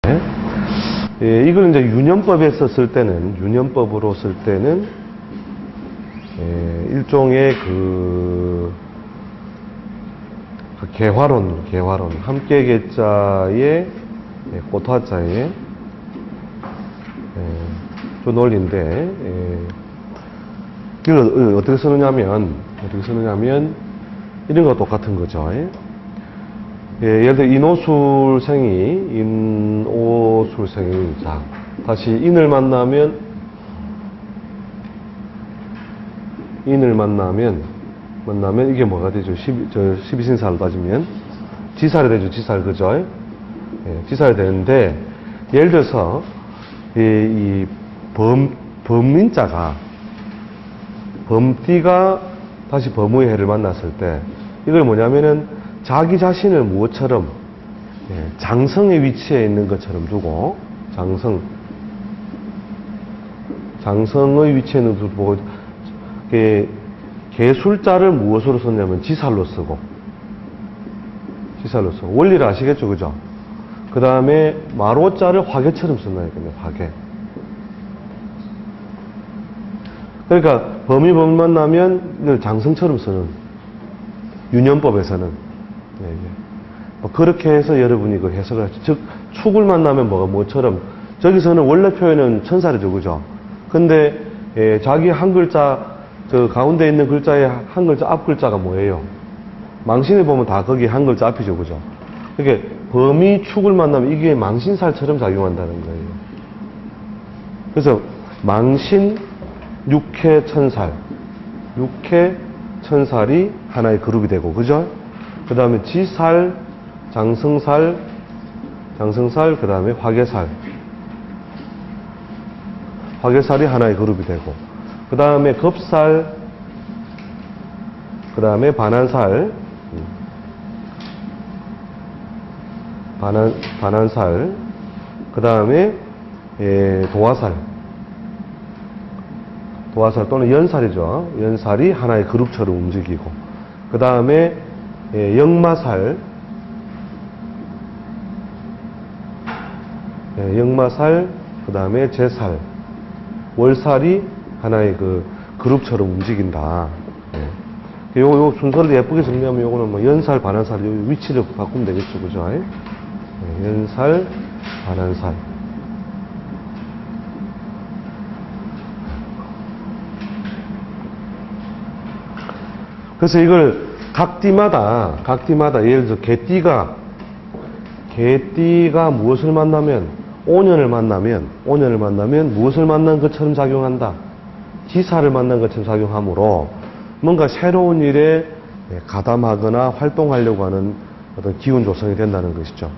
예, 이걸 이제 유년법에서 쓸 때는, 유년법으로 쓸 때는, 일종의 개화론, 함께 개자의 꽃화자의 좀 논리인데, 이걸 어떻게 쓰느냐면, 이런 거 똑같은 거죠. 예를 들어, 인오술생이, 자, 다시 인을 만나면 이게 뭐가 되죠? 12신사를 따지면, 지살이 되죠, 지살, 그죠? 예, 지살이 되는데, 예를 들어서, 이 범민자가, 범띠가 다시 범의 해를 만났을 때, 이걸 뭐냐면은, 자기 자신을 무엇처럼, 장성의 위치에 있는 것처럼 두고, 장성의 위치에 있는 것을 보고, 개술자를 무엇으로 썼냐면 지살로 쓰고, 원리를 아시겠죠, 그죠? 그 다음에 마로자를 화개처럼 쓴다니까요, 화개. 그러니까 범이 만나면 이걸 장성처럼 쓰는, 유년법에서는. 그렇게 해서 여러분이 그 해석을 하죠. 즉, 축을 만나면 뭐처럼, 저기서는 원래 표현은 천살이죠, 그죠? 근데 자기 한 글자, 저 가운데 있는 글자의 한 글자 앞 글자가 뭐예요? 망신에 보면 다 거기 한 글자 앞이죠, 그죠? 그러니까 범이 축을 만나면 이게 망신살처럼 작용한다는 거예요. 그래서 망신, 육해, 천살이 하나의 그룹이 되고, 그죠? 그 다음에 지살, 장성살, 그 다음에 화개살이 하나의 그룹이 되고, 그 다음에 겁살, 그 다음에 반환살, 그 다음에 도화살 또는 연살이죠. 연살이 하나의 그룹처럼 움직이고, 그 다음에 역마살, 그 다음에 제살, 월살이 하나의 그 그룹처럼 움직인다. 요 순서를 예쁘게 정리하면 요거는 뭐 연살, 반환살, 요 위치를 바꾸면 되겠죠, 그죠? 연살, 반환살. 그래서 이걸 각 띠마다 예를 들어 개띠가 무엇을 만나면, 오년을 만나면 무엇을 만난 것처럼 작용한다. 지사를 만난 것처럼 작용하므로 뭔가 새로운 일에 가담하거나 활동하려고 하는 어떤 기운 조성이 된다는 것이죠.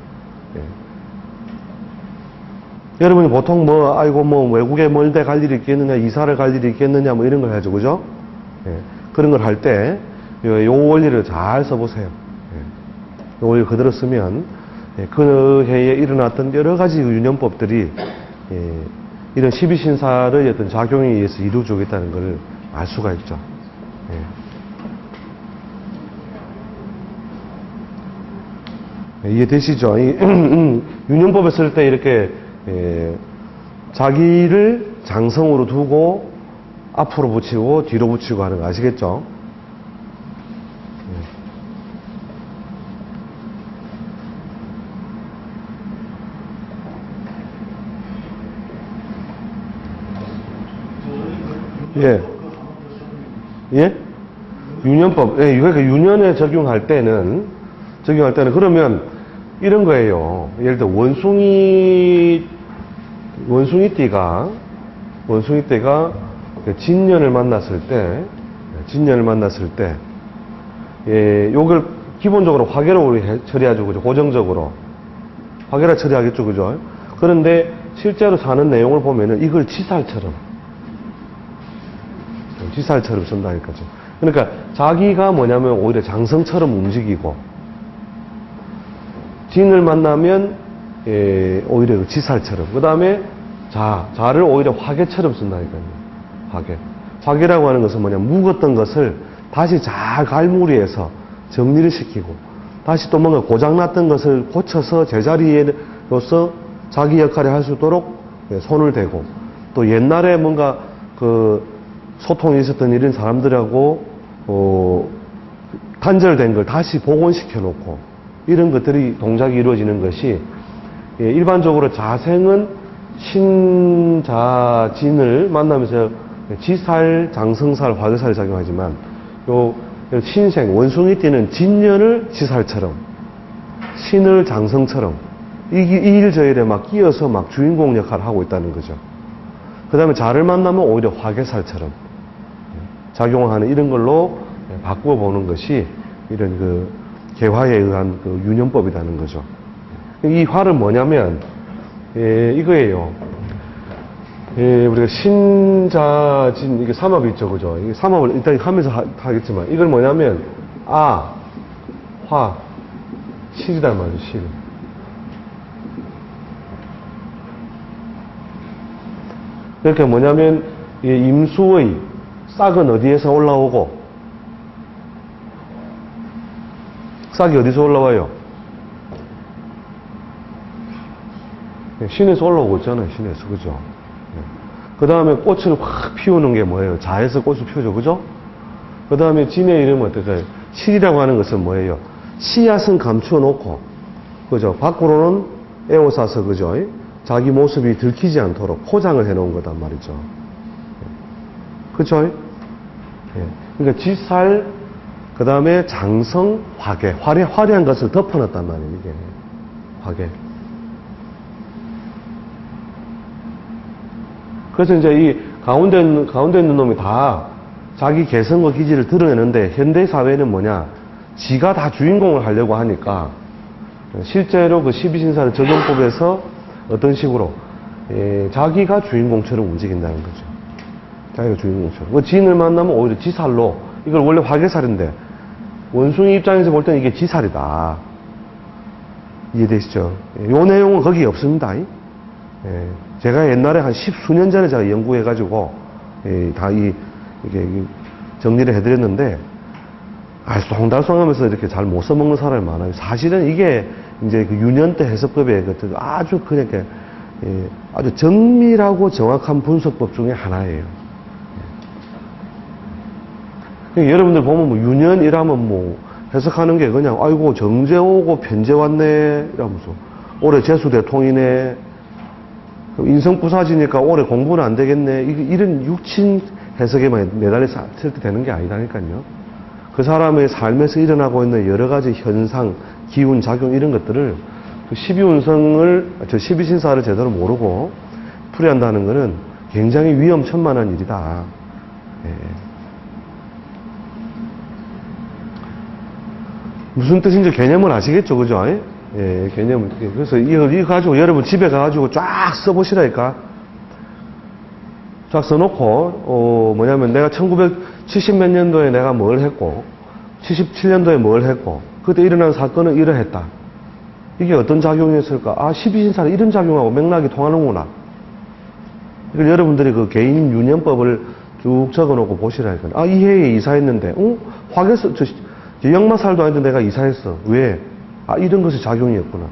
여러분이 보통 외국에 멀데 갈 일이 있겠느냐, 이사를 갈 일이 있겠느냐, 뭐 이런 걸 하죠, 그죠? 그런 걸 할 때, 요 원리를 잘 써보세요. 요 원리 그대로 쓰면, 그 해에 일어났던 여러 가지 유년법들이, 이런 12신사의 어떤 작용에 의해서 이루어지겠다는 걸 알 수가 있죠. 이해되시죠? 유년법을 쓸 때 이렇게 자기를 장성으로 두고 앞으로 붙이고 뒤로 붙이고 하는 거 아시겠죠? 유년법. 그러니까 유년에 적용할 때는 그러면 이런 거예요. 예를 들어 원숭이띠가 진년을 만났을 때 요걸 기본적으로 화개로 우리 처리하죠, 그죠? 고정적으로 화개라 처리하겠죠, 그죠? 그런데 실제로 사는 내용을 보면은 이걸 지살처럼 쓴다니까죠. 그러니까 자기가 뭐냐면 오히려 장성처럼 움직이고, 진을 만나면 오히려 지살처럼, 그 다음에 자를 오히려 화개처럼 쓴다니까요. 화개라고 하는 것은 뭐냐, 묵었던 것을 다시 잘 갈무리해서 정리를 시키고, 다시 또 뭔가 고장났던 것을 고쳐서 제자리에로서 자기 역할을 할 수 있도록 손을 대고, 또 옛날에 뭔가 그 소통이 있었던 이런 사람들하고 단절된 걸 다시 복원시켜 놓고 이런 것들이 동작이 이루어지는 것이 일반적으로 자생은 신자진을 만나면서 지살, 장성살, 화교살이 작용하지만 요 신생, 원숭이 띠는 진년을 지살처럼 신을 장성처럼 이 일저일에 막 끼어서 막 주인공 역할을 하고 있다는 거죠. 그 다음에 자를 만나면 오히려 화개살처럼 작용하는 이런 걸로 바꾸어 보는 것이 이런 그 개화에 의한 그 유년법이라는 거죠. 이 화는 뭐냐면 이거예요. 우리가 신자진 이게 삼합이 있죠, 그죠? 이 삼합을 일단 하면서 하겠지만 이걸 뭐냐면 화, 실이란 말이에요, 실. 그러니까 뭐냐면 이 임수의 싹은 어디에서 올라오고 싹이 어디서 올라와요? 신에서 올라오고 있잖아요, 신에서, 그죠? 그 다음에 꽃을 확 피우는 게 뭐예요? 자에서 꽃을 피우죠, 그죠? 그 다음에 진의 이름은 어떨까요? 실이라고 하는 것은 뭐예요? 씨앗은 감추어 놓고, 그죠? 밖으로는 에워싸서, 그죠? 자기 모습이 들키지 않도록 포장을 해 놓은 거단 말이죠. 그죠? 그러니까 지살, 그 다음에 장성, 화개. 화려한 것을 덮어놨단 말이에요, 이게. 화개. 그래서 이제 이 가운데 있는 놈이 다 자기 개성과 기질을 드러내는데 현대 사회는 뭐냐? 지가 다 주인공을 하려고 하니까 실제로 그 12신사의 적용법에서 어떤 식으로 자기가 주인공처럼 움직인다는 거죠. 자기가 주인공처럼. 그 지인을 만나면 오히려 지살로 이걸 원래 화개살인데 원숭이 입장에서 볼 때는 이게 지살이다. 이해되시죠? 요 내용은 거기 없습니다. 제가 옛날에 한 10수년 전에 제가 연구해가지고 이게 정리를 해드렸는데 송달송 하면서 이렇게 잘 못 써먹는 사람이 많아요. 사실은 이게 이제 그 유년 때 해석법의 아주 그러니까 아주 정밀하고 정확한 분석법 중에 하나예요. 여러분들 보면 뭐 유년이라면 뭐 해석하는 게 그냥 아이고 정제 오고 편제 왔네 이러면서 올해 재수대통이네 인성 부사지니까 올해 공부는 안 되겠네 이런 육친 해석에만 매달려서 때 되는 게 아니다니까요. 그 사람의 삶에서 일어나고 있는 여러 가지 현상, 기운, 작용 이런 것들을 그 12운성을 저 12신사를 제대로 모르고 풀이한다는 것은 굉장히 위험천만한 일이다. 무슨 뜻인지 개념을 아시겠죠, 그죠? 개념을. 그래서 이거 가지고 여러분 집에 가가지고 쫙 써보시라니까. 쫙 써놓고, 뭐냐면 내가 1970 몇 년도에 내가 뭘 했고, 77년도에 뭘 했고, 그때 일어난 사건은 이러했다. 이게 어떤 작용이었을까? 12신사는 이런 작용하고 맥락이 통하는구나. 그러니까 여러분들이 그 개인 유년법을 쭉 적어놓고 보시라니까. 이 해에 이사했는데, 화개서, 역마살도 아닌데 내가 이사했어. 왜? 이런 것이 작용이었구나.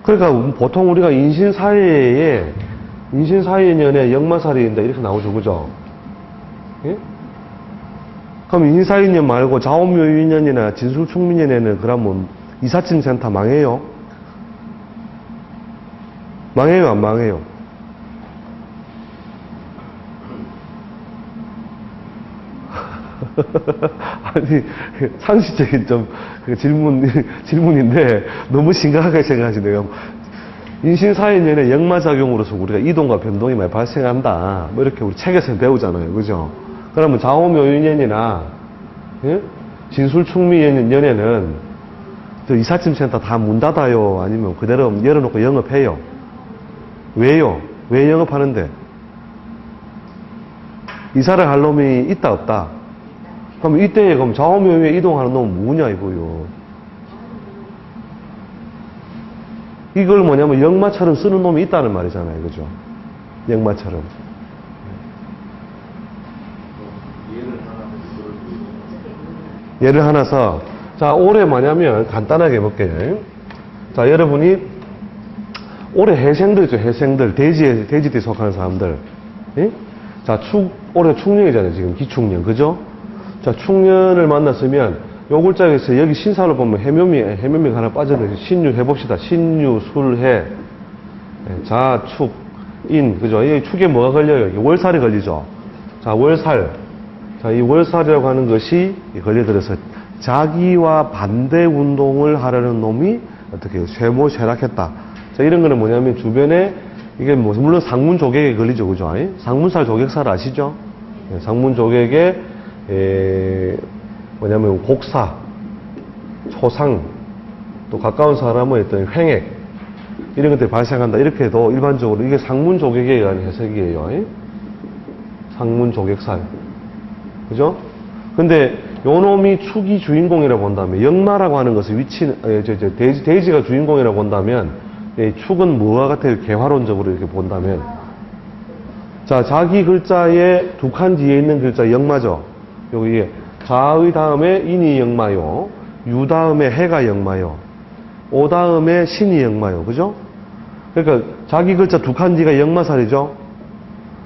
그러니까 보통 우리가 인신사회년에 역마살이인데 이렇게 나오죠, 그죠? 예? 그럼 인사인년 말고 자오묘유년이나 진술충민년에는 그러면 이삿짐 센터 망해요? 망해요, 안 망해요? 아니, 상식적인 질문인데, 너무 심각하게 생각하시네요. 인신사회년의 역마작용으로서 우리가 이동과 변동이 많이 발생한다. 뭐 이렇게 우리 책에서 배우잖아요. 그죠? 그러면 자오묘유년이나, 예? 진술충미년에는 저 이삿짐 센터 다 문 닫아요? 아니면 그대로 열어놓고 영업해요? 왜요? 왜 영업하는데? 이사를 할 놈이 있다, 없다? 그럼 이때에 그럼 자오묘유에 이동하는 놈은 뭐냐 이거요. 이걸 뭐냐면 역마처럼 쓰는 놈이 있다는 말이잖아요. 그죠? 역마처럼. 예를 하나 써. 자, 올해 뭐냐면 간단하게 해볼게요. 자, 여러분이 올해 해생들 있죠, 해생들. 돼지띠에 속하는 사람들. 예? 자, 올해 축년이잖아요, 지금. 기축년. 그죠? 자, 축년을 만났으면, 요 글자에서 여기 신사를 보면 해묘미가 하나 빠져있는 신유 해봅시다. 신유, 술, 해. 예, 자, 축, 인. 그죠? 이 축에 뭐가 걸려요? 월살이 걸리죠? 자, 월살. 자, 이 월살이라고 하는 것이 걸려들어서 자기와 반대 운동을 하려는 놈이 어떻게 쇠락했다. 자, 이런 거는 뭐냐면 주변에 이게 뭐 물론 상문 조객에 걸리죠, 그죠? 상문살 조객살 아시죠? 예, 상문 조객에 뭐냐면 곡사, 초상, 또 가까운 사람의 어떤 횡액 이런 것들이 발생한다. 이렇게 해도 일반적으로 이게 상문 조객에 의한 해석이에요. 상문 조객살, 그죠? 근데 요 놈이 축이 주인공이라고 본다면, 역마라고 하는 것은 돼지가 주인공이라고 본다면, 축은 뭐와 같아요? 개화론적으로 이렇게 본다면. 자, 자기 글자의 두 칸 뒤에 있는 글자 역마죠? 여기에 자의 다음에 인이 역마요. 유 다음에 해가 역마요. 오 다음에 신이 역마요. 그죠? 그러니까 자기 글자 두 칸 뒤가 역마살이죠?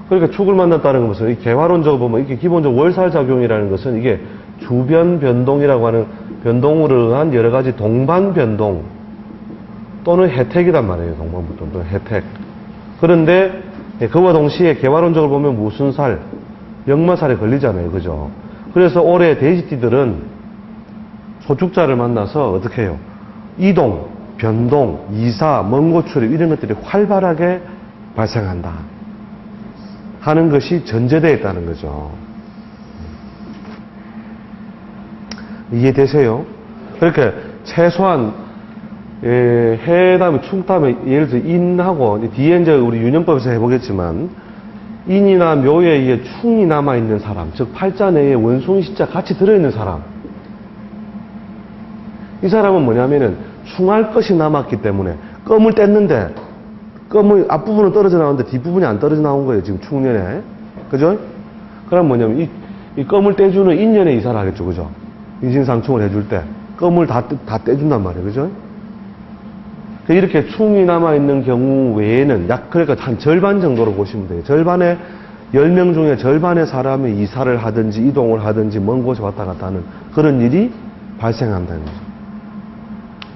그러니까 축을 만났다는 것은 이 개화론적으로 보면 이게 기본적으로 월살 작용이라는 것은 이게 주변 변동이라고 하는 변동으로 의한 여러 가지 동반 변동 또는 혜택이란 말이에요. 동반 변동 또는 혜택. 그런데 그와 동시에 개화론적으로 보면 무슨 살, 역마살에 걸리잖아요. 그죠? 그래서 올해 돼지띠들은 소축자를 만나서 어떻게 해요? 이동, 변동, 이사, 먼 곳 출입 이런 것들이 활발하게 발생한다 하는 것이 전제되어 있다는 거죠. 이해되세요? 그렇게 최소한 해 다음에 축 다음에 예를 들어 인하고 뒤에 이제 우리 유년법에서 해보겠지만 인이나 묘에 의해 충이 남아있는 사람, 즉 팔자 내에 원숭이 시자 같이 들어있는 사람, 이 사람은 뭐냐면은 충할 것이 남았기 때문에 껌을 뗐는데 껌의 앞부분은 떨어져 나오는데 뒷부분이 안 떨어져 나온 거예요, 지금 축년에. 그죠? 그럼 뭐냐면 이 껌을 떼주는 인년에 이사를 하겠죠. 그죠? 인신상충을 해줄 때 껌을 다 떼준단 말이에요. 그죠? 이렇게 충이 남아있는 경우 외에는 그러니까 한 절반 정도로 보시면 돼요. 절반의 10명 중에 절반의 사람이 이사를 하든지 이동을 하든지 먼 곳에 왔다 갔다 하는 그런 일이 발생한다는 거죠.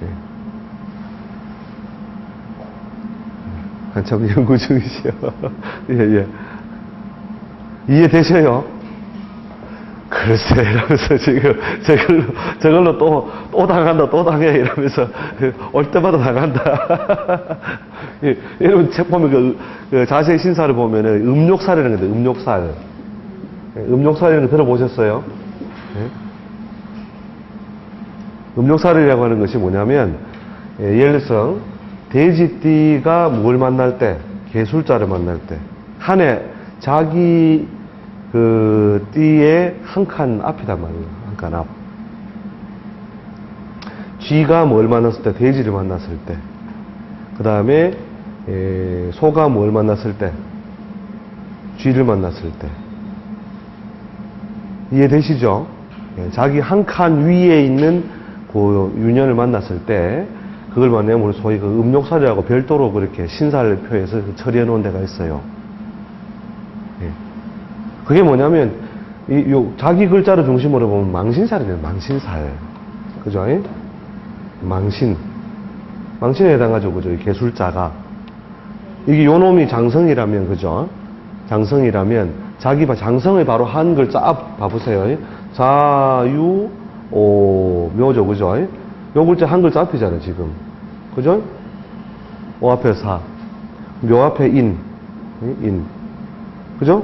예. 한참 연구 중이시요. 예. 이해되셔요? 글쎄, 이러면서 지금, 저걸로 또 당한다, 또 당해, 이러면서, 올 때마다 당한다. 예, 여러분, 책 보면 그 자세히 신사를 보면은, 음욕살이라는 게 있어요, 음욕살. 음욕살이라는 거 들어보셨어요? 예? 음욕살이라고 하는 것이 뭐냐면, 예를 들어서, 돼지띠가 뭘 만날 때, 개술자를 만날 때, 한 해, 자기 그 띠의 한 칸 앞이단 말이에요. 한 칸 앞. 쥐가 뭘 만났을 때, 돼지를 만났을 때, 그 다음에 소가 뭘 만났을 때, 쥐를 만났을 때. 이해되시죠? 자기 한 칸 위에 있는 그 유년을 만났을 때, 그걸 만나면 우리 소위 그 음욕살이라고 별도로 그렇게 신사를 표해서 처리해 놓은 데가 있어요. 그게 뭐냐면, 자기 글자를 중심으로 보면 망신살이에요, 망신살. 그죠? 망신에 해당하죠, 그죠? 이 개술자가. 이게 요 놈이 장성이라면, 그죠? 장성이라면, 장성의 바로 한 글자 앞 봐보세요. 자유, 묘죠, 그죠? 요 글자 한 글자 앞이잖아요, 지금. 그죠? 오 앞에 사. 묘 앞에 인. 그죠?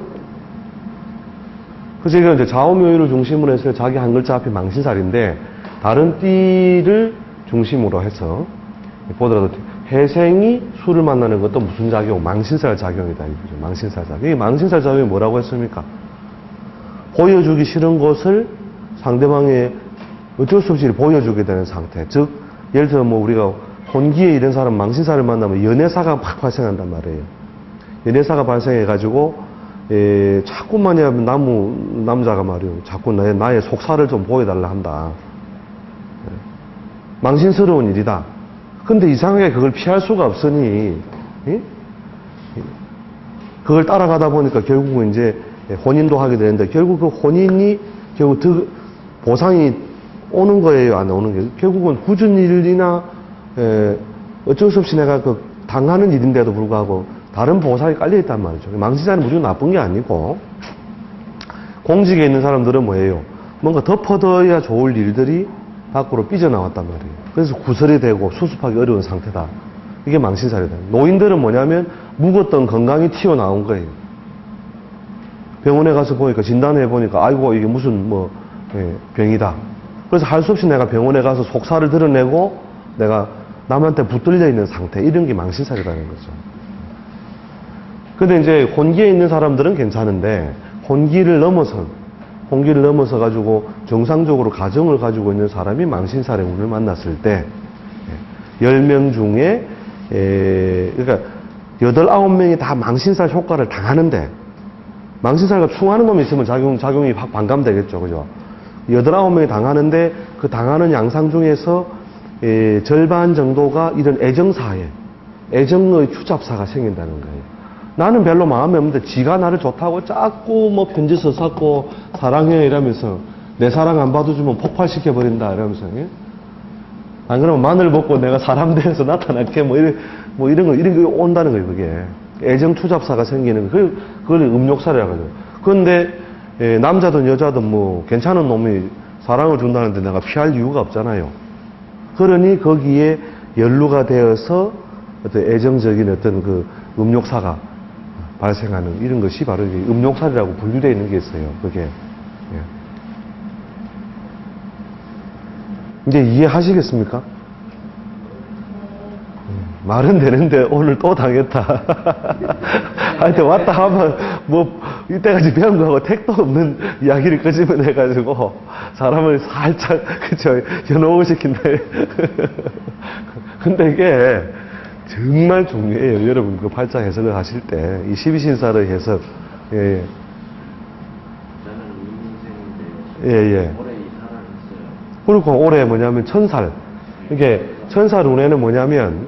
그래서 이건 이제 좌우묘유를 중심으로 해서 자기 한 글자 앞이 망신살인데, 다른 띠를 중심으로 해서 보더라도 해생이 수를 만나는 것도 무슨 작용? 망신살 작용이다. 이거죠. 망신살 작용. 이 망신살 작용이 뭐라고 했습니까? 보여주기 싫은 것을 상대방에 어쩔 수 없이 보여주게 되는 상태. 즉, 예를 들어 뭐 우리가 혼기에 이런 사람 망신살을 만나면 연애사가 팍 발생한단 말이에요. 연애사가 발생해가지고 자꾸만 남자가 말이요. 자꾸 나의 속살을 좀 보여달라 한다. 망신스러운 일이다. 근데 이상하게 그걸 피할 수가 없으니, 예? 그걸 따라가다 보니까 결국은 이제 혼인도 하게 되는데, 결국 그 혼인이 결국 보상이 오는 거예요, 안 오는 거예요? 결국은 굳은 일이나, 어쩔 수 없이 내가 그 당하는 일인데도 불구하고 다른 보상이 깔려있단 말이죠. 망신사는 무조건 나쁜 게 아니고, 공직에 있는 사람들은 뭐예요? 뭔가 덮어둬야 좋을 일들이 밖으로 삐져나왔단 말이에요. 그래서 구설이 되고 수습하기 어려운 상태다. 이게 망신살이다. 노인들은 뭐냐면 묵었던 건강이 튀어나온 거예요. 병원에 가서 보니까 진단해 보니까 아이고 이게 무슨 병이다. 그래서 할 수 없이 내가 병원에 가서 속살을 드러내고 내가 남한테 붙들려 있는 상태, 이런 게 망신살이라는 거죠. 근데 이제 혼기에 있는 사람들은 괜찮은데 혼기를 넘어서 가지고 정상적으로 가정을 가지고 있는 사람이 망신살의 운을 만났을 때 10명 중에 그러니까 8, 9명이 다 망신살 효과를 당하는데, 망신살과 충하는 놈이 있으면 작용이 확 반감되겠죠. 그죠? 8, 9명이 당하는데 그 당하는 양상 중에서 절반 정도가 이런 애정의 추잡사가 생긴다는 거예요. 나는 별로 마음에 없는데 지가 나를 좋다고 자꾸 뭐 편지 써갖고 사랑해 이러면서 내 사랑 안 받아주면 폭발시켜버린다 이러면서, 예? 안 그러면 마늘 먹고 내가 사람 되어서 나타날게 이런 거 온다는 거예요. 그게 애정 추잡사가 생기는 거. 그걸 음욕살이라고 하죠. 그런데 남자든 여자든 뭐 괜찮은 놈이 사랑을 준다는데 내가 피할 이유가 없잖아요. 그러니 거기에 연루가 되어서 어떤 애정적인 어떤 그 음욕사가 발생하는 이런 것이 바로 음욕살이라고 분류되어 있는 게 있어요. 그게. 예. 이제 이해하시겠습니까? 말은 되는데 오늘 또 당했다. 하여튼 왔다 하면 뭐 이때까지 배운 거하고 택도 없는 이야기를 끄집어내가지고 사람을 살짝 그쵸 연호시킨다. 근데 이게 정말 중요해요. 여러분 그 팔자 해석을 하실 때 이 12신사의 해석. 예. 저는 이민생인데 예. 올해 이사를 했어요. 그리고 올해 뭐냐면 천살. 이게 천살 운에는 뭐냐면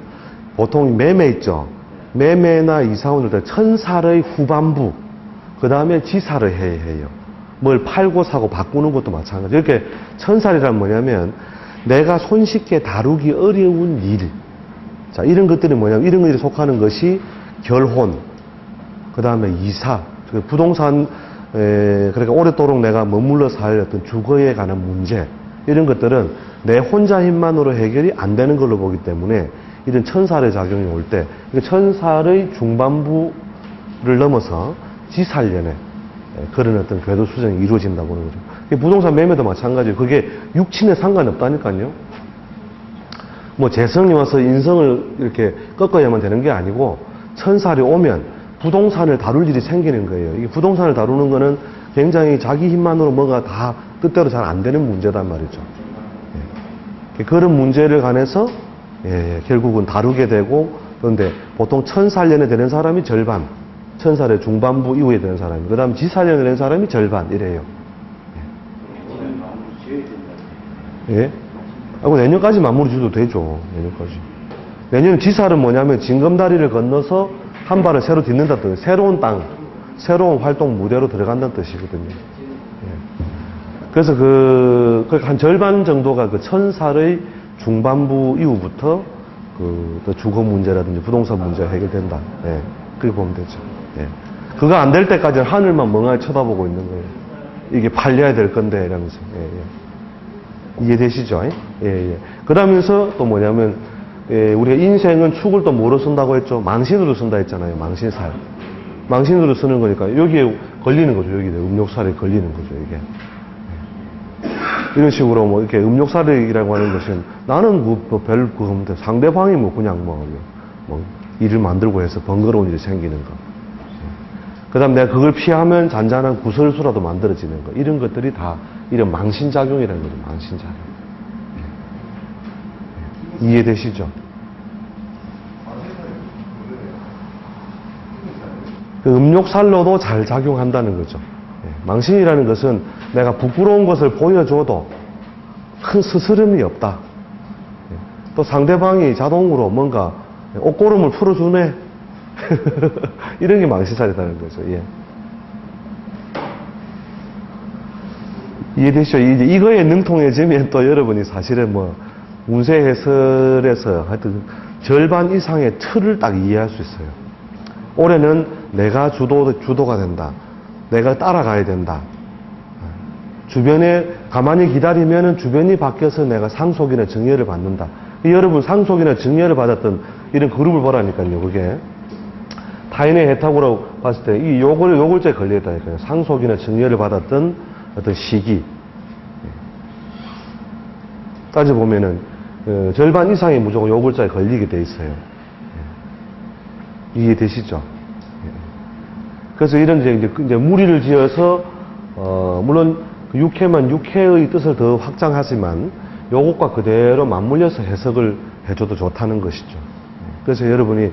보통 매매 있죠. 매매나 이사 운을 때 천살의 후반부, 그 다음에 지살을 해요. 뭘 팔고 사고 바꾸는 것도 마찬가지. 이렇게 천살이란 뭐냐면 내가 손쉽게 다루기 어려운 일. 자, 이런 것들이 뭐냐면 이런 것들이 속하는 것이 결혼, 그 다음에 이사, 부동산, 그러니까 오랫도록 내가 머물러 살 어떤 주거에 관한 문제, 이런 것들은 내 혼자 힘만으로 해결이 안 되는 걸로 보기 때문에 이런 천살의 작용이 올 때, 천살의 중반부를 넘어서 지살년에 그런 어떤 궤도 수정이 이루어진다고 하는 거죠. 부동산 매매도 마찬가지예요. 그게 육친에 상관없다니까요. 뭐 재성이 와서 인성을 이렇게 꺾어야만 되는 게 아니고 천살이 오면 부동산을 다룰 일이 생기는 거예요. 이게 부동산을 다루는 거는 굉장히 자기 힘만으로 뭐가 다 뜻대로 잘 안 되는 문제단 말이죠. 예. 그런 문제를 관해서 결국은 다루게 되고, 그런데 보통 천살년에 되는 사람이 절반, 천살의 중반부 이후에 되는 사람이, 그 다음 지살년에 되는 사람이 절반 이래요. 예. 하고 내년까지 마무리 줘도 되죠. 내년까지. 내년 지살은 뭐냐면 징검다리를 건너서 한 발을 새로 딛는다는 뜻이에요. 새로운 땅, 새로운 활동 무대로 들어간다는 뜻이거든요. 예. 그래서 한 절반 정도가 그 천살의 중반부 이후부터 또 주거 문제라든지 부동산 문제가 해결된다. 예. 그렇게 보면 되죠. 예. 그거 안 될 때까지는 하늘만 멍하게 쳐다보고 있는 거예요. 이게 팔려야 될 건데, 이러면서. 이해되시죠? 그러면서 또 뭐냐면, 우리가 인생은 축을 또 뭐로 쓴다고 했죠? 망신으로 쓴다 했잖아요. 망신살. 망신으로 쓰는 거니까 여기에 걸리는 거죠. 여기에 음욕살에 걸리는 거죠. 이게. 이런 식으로 뭐 이렇게 음욕살이라고 하는 것은 나는 별 그거 없는데 상대방이 뭐 그냥 뭐 일을 만들고 해서 번거로운 일이 생기는 거. 그 다음 내가 그걸 피하면 잔잔한 구설수라도 만들어지는 거. 이런 것들이 다 이런 망신작용이라는 거죠. 망신작용. 이해되시죠? 그 음욕살로도 잘 작용한다는 거죠. 망신이라는 것은 내가 부끄러운 것을 보여줘도 큰 스스럼이 없다. 또 상대방이 자동으로 뭔가 옷고름을 풀어주네. 이런 게 망신살이라는 거죠. 예. 이해되시죠? 이제 이거에 능통해지면 또 여러분이 사실은 뭐 운세 해설에서 하여튼 절반 이상의 틀을 딱 이해할 수 있어요. 올해는 내가 주도가 된다. 내가 따라가야 된다. 주변에 가만히 기다리면은 주변이 바뀌어서 내가 상속이나 증여를 받는다. 여러분 상속이나 증여를 받았던 이런 그룹을 보라니까요. 그게 타인의 해탁으로 봤을 때 이 요글자에 걸려있다니까요. 상속이나 증여를 받았던 어떤 시기. 따져보면은 절반 이상이 무조건 요글자에 걸리게 돼 있어요. 이해되시죠? 그래서 이런 이제 무리를 지어서 물론 그 육해만 육해의 뜻을 더 확장하지만 요것과 그대로 맞물려서 해석을 해줘도 좋다는 것이죠. 그래서 여러분이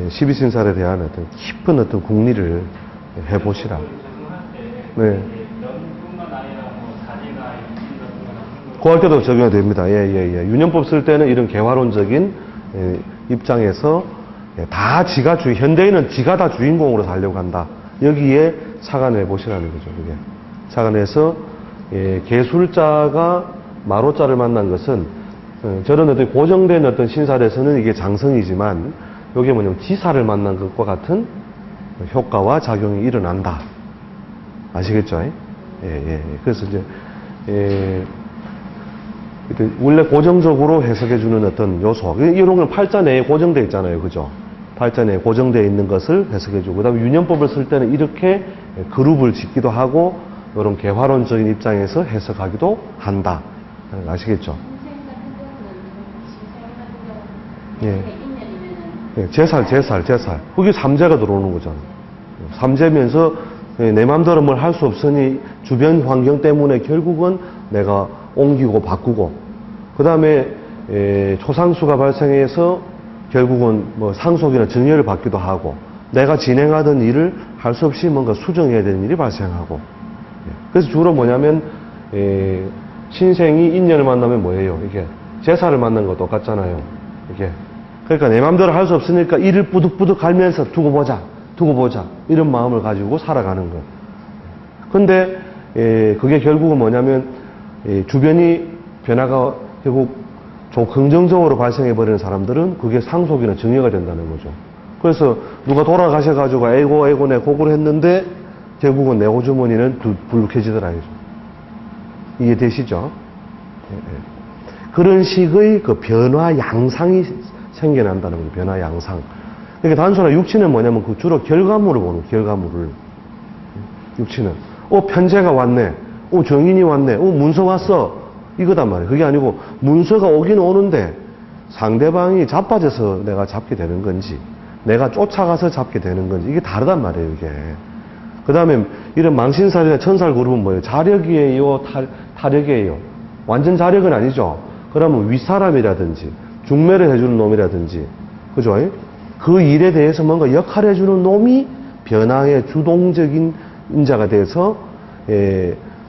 12신살에 대한 어떤 깊은 어떤 궁리를 해보시라. 네. 구할 때도 적용이 됩니다. 예. 유년법 쓸 때는 이런 개화론적인 입장에서 다 지가 현대인은 지가 다 주인공으로 살려고 한다. 여기에 착안해 보시라는 거죠. 그게. 착안해서 개술자가 마로자를 만난 것은 저런 어떤 고정된 어떤 신살에서는 이게 장성이지만 이게 뭐냐면 지사를 만난 것과 같은 효과와 작용이 일어난다. 아시겠죠? 예. 그래서 이제 원래 고정적으로 해석해주는 어떤 요소. 이런 건 팔자 내에 고정되어 있잖아요. 그죠? 팔자 내에 고정되어 있는 것을 해석해주고, 그 다음에 유년법을 쓸 때는 이렇게 그룹을 짓기도 하고, 이런 개화론적인 입장에서 해석하기도 한다. 아시겠죠? 예. 제살. 그게 삼재가 들어오는 거잖아요. 삼재면서 내 마음대로 뭘 할 수 없으니 주변 환경 때문에 결국은 내가 옮기고 바꾸고, 그 다음에 초상수가 발생해서 결국은 뭐 상속이나 증여를 받기도 하고, 내가 진행하던 일을 할 수 없이 뭔가 수정해야 되는 일이 발생하고. 그래서 주로 뭐냐면 신생이 인연을 만나면 뭐예요? 이게 제사를 만난 거 똑같잖아요. 이게 그러니까 내 마음대로 할 수 없으니까 일을 뿌득뿌득 갈면서 두고 보자 이런 마음을 가지고 살아가는 거. 근데 그게 결국은 뭐냐면 주변이 변화가 결국 좀 긍정적으로 발생해버리는 사람들은 그게 상속이나 증여가 된다는 거죠. 그래서 누가 돌아가셔가지고 아이고 내 고구를 했는데 결국은 내 호주머니는 불룩해지더라. 이해되시죠? 그런 식의 그 변화 양상이 생겨난다는 거죠. 변화 양상. 그러니까 단순한 육치는 뭐냐면 그 주로 결과물을 보는 결과물을. 육치는 편제가 왔네. 정인이 왔네. 문서 왔어. 이거단 말이에요. 그게 아니고 문서가 오긴 오는데 상대방이 자빠져서 내가 잡게 되는 건지 내가 쫓아가서 잡게 되는 건지 이게 다르단 말이에요. 이게. 그 다음에 이런 망신살이나 천살 그룹은 뭐예요? 자력이에요? 타력이에요? 완전 자력은 아니죠. 그러면 윗사람이라든지 중매를 해주는 놈이라든지 그죠? 그 일에 대해서 뭔가 역할을 해주는 놈이 변화의 주동적인 인자가 돼서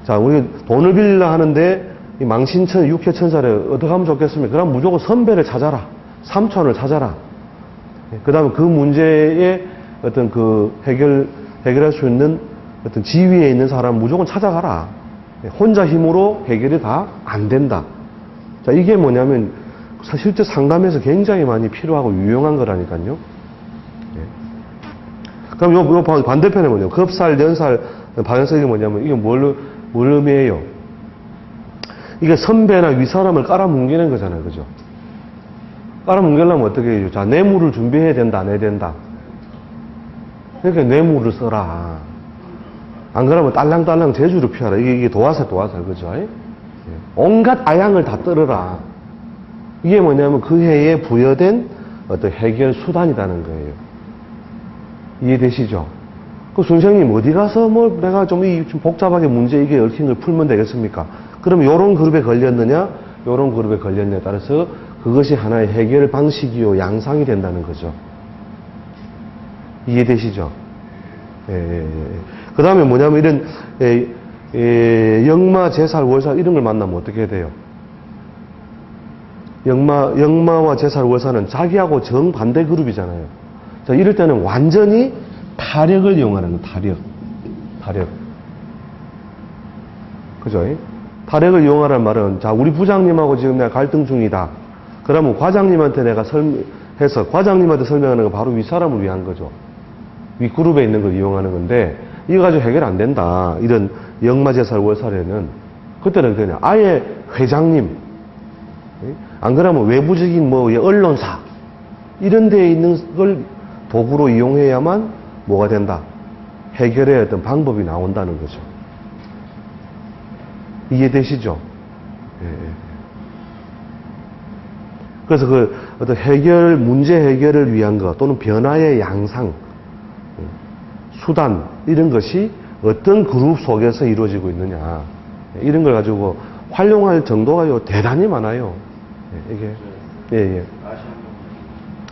자, 우리 돈을 빌리려 하는데 이 망신천, 육해천사를 어떻게 하면 좋겠습니까? 그럼 무조건 선배를 찾아라. 삼촌을 찾아라. 그 다음에 그 문제에 어떤 그 해결할 수 있는 어떤 지위에 있는 사람 무조건 찾아가라. 혼자 힘으로 해결이 다 안 된다. 자, 이게 뭐냐면 실제 상담에서 굉장히 많이 필요하고 유용한 거라니까요. 그럼 요 반대편에 뭐냐면 겁살, 연살, 방향성이 뭐냐면 이게 뭘 의미해요? 이게 선배나 윗사람을 깔아뭉개는 거잖아요. 그죠? 깔아뭉개려면 어떻게 해요? 자, 뇌물을 준비해야 된다, 안 해야 된다? 그러니까 뇌물을 써라. 안 그러면 딸랑딸랑 재주를 피하라. 이게 도화살, 그죠? 온갖 아양을 다 떨어라. 이게 뭐냐면 그 해에 부여된 어떤 해결 수단이라는 거예요. 이해되시죠? 그 선생님 어디 가서 뭐 내가 좀 복잡하게 문제 이게 얽힌 걸 풀면 되겠습니까? 그럼 요런 그룹에 걸렸느냐, 요런 그룹에 걸렸느냐에 따라서 그것이 하나의 해결 방식이요, 양상이 된다는 거죠. 이해되시죠? 그 다음에 뭐냐면 이런, 역마, 제살, 월살 이런 걸 만나면 어떻게 해야 돼요? 역마와 제살, 월사는 자기하고 정반대 그룹이잖아요. 자, 이럴 때는 완전히 타력을 이용하는 거예요. 타력. 그죠? 타력을 이용하라는 말은, 자, 우리 부장님하고 지금 내가 갈등 중이다. 그러면 과장님한테 내가 과장님한테 설명하는 건 바로 윗사람을 위한 거죠. 윗그룹에 있는 걸 이용하는 건데, 이거 가지고 해결 안 된다. 이런 역마제살 월살에는, 그때는 그냥 아예 회장님, 안 그러면 외부적인 뭐 언론사, 이런 데에 있는 걸 도구로 이용해야만 뭐가 된다. 해결의 어떤 방법이 나온다는 거죠. 이해되시죠? 예. 그래서 그 어떤 문제 해결을 위한 것 또는 변화의 양상, 수단, 이런 것이 어떤 그룹 속에서 이루어지고 있느냐. 이런 걸 가지고 활용할 정도가 대단히 많아요. 이게. 예, 예. 다시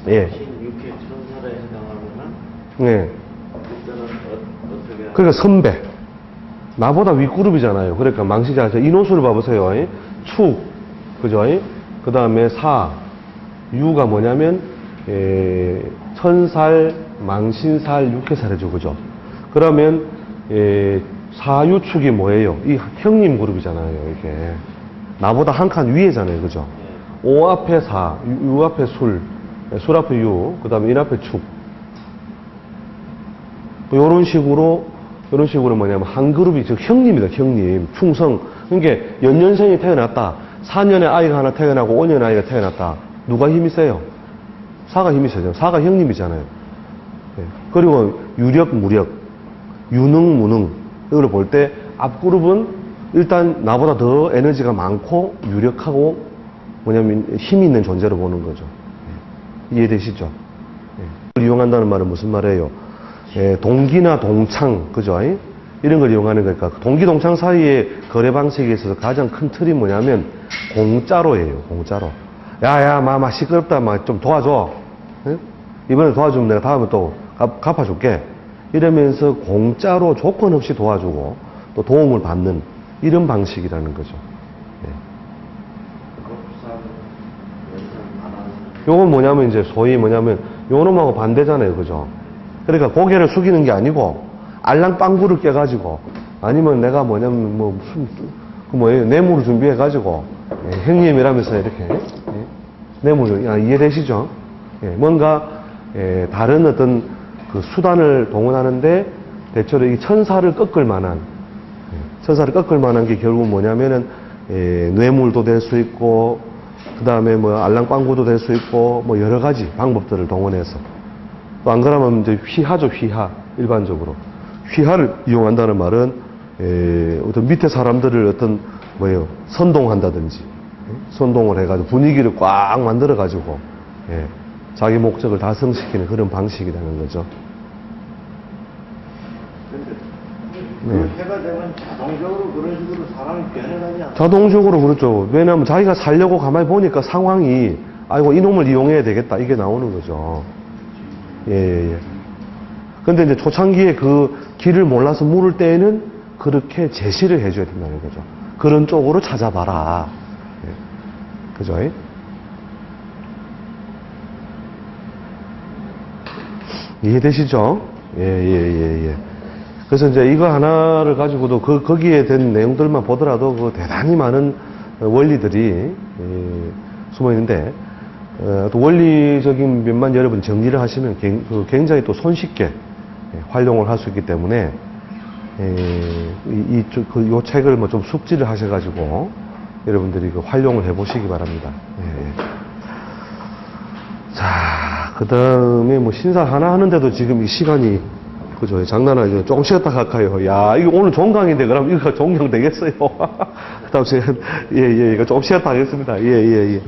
한번 예. 신육회 천사에 해당하면은 예. 그때는 어떻게 그러니까 선배. 나보다 윗그룹이잖아요. 그러니까 망시자, 인호수를 봐보세요. 축, 그죠? 그 다음에 사, 유가 뭐냐면, 천살, 망신살, 육해살 해줘. 그죠? 그러면, 사유축이 뭐예요? 이 형님 그룹이잖아요. 이게. 나보다 한 칸 위에잖아요. 그죠? 오 앞에 사, 유 앞에 술, 술 앞에 유, 그 다음에 인 앞에 축. 요런 식으로 뭐냐면, 한 그룹이, 즉, 형님이다, 형님. 충성. 그러니까, 연년생이 태어났다. 4년에 아이가 하나 태어나고 5년에 아이가 태어났다. 누가 힘이 세요? 사가 힘이 세죠. 사가 형님이잖아요. 예. 그리고 유력, 무력, 유능, 무능. 이걸 볼 때, 앞그룹은 일단 나보다 더 에너지가 많고, 유력하고, 뭐냐면, 힘이 있는 존재로 보는 거죠. 예. 이해되시죠? 예. 이용한다는 말은 무슨 말이에요? 예, 동기나 동창, 그죠? 이런 걸 이용하는 거니까, 동기, 동창 사이의 거래 방식에 있어서 가장 큰 틀이 뭐냐면, 공짜로예요, 공짜로. 야, 마마, 시끄럽다, 좀 도와줘. 응? 이번에 도와주면 내가 다음에 또 갚아줄게. 이러면서 공짜로 조건 없이 도와주고, 또 도움을 받는, 이런 방식이라는 거죠. 예. 요건 뭐냐면, 이제, 소위 뭐냐면, 요놈하고 반대잖아요, 그죠? 그러니까 고개를 숙이는 게 아니고 알랑빵구를 깨가지고 아니면 내가 뭐냐면 뭐 무슨 뭐예요 뇌물을 준비해가지고 형님이라면서 이렇게 뇌물을 이해되시죠? 뭔가 다른 어떤 그 수단을 동원하는데 대체로 이 천사를 꺾을 만한 게 결국 뭐냐면은 뇌물도 될 수 있고 그 다음에 뭐 알랑빵구도 될 수 있고 뭐 여러 가지 방법들을 동원해서 또 안 그러면 이제 휘하죠, 휘하. 일반적으로. 휘하를 이용한다는 말은, 어떤 밑에 사람들을 어떤, 선동한다든지, 선동을 해가지고 분위기를 꽉 만들어가지고, 자기 목적을 달성시키는 그런 방식이라는 거죠. 근데 그 해가 되면 자동적으로 그런 식으로 사람이 변해가지 않나요? 자동적으로 그렇죠. 왜냐하면 자기가 살려고 가만히 보니까 상황이, 아이고, 이놈을 이용해야 되겠다. 이게 나오는 거죠. 예. 근데 이제 초창기에 그 길을 몰라서 물을 때에는 그렇게 제시를 해줘야 된다는 거죠. 그런 쪽으로 찾아봐라. 예. 그죠? 이해되시죠? 예. 그래서 이제 이거 하나를 가지고도 거기에 된 내용들만 보더라도 그 대단히 많은 원리들이 숨어 있는데, 또 원리적인 면만 여러분 정리를 하시면 굉장히 또 손쉽게 활용을 할 수 있기 때문에 이 책을 뭐 좀 숙지를 하셔가지고 여러분들이 그 활용을 해보시기 바랍니다. 자, 그 다음에 뭐 신사 하나 하는데도 지금 이 시간이 그죠? 장난 아니죠? 조금 쉬었다 갈까요? 야, 이거 오늘 좋은 강의인데 그럼 이거 종영 되겠어요? 그 다음 시간 이거 조금 쉬었다 하겠습니다. 예.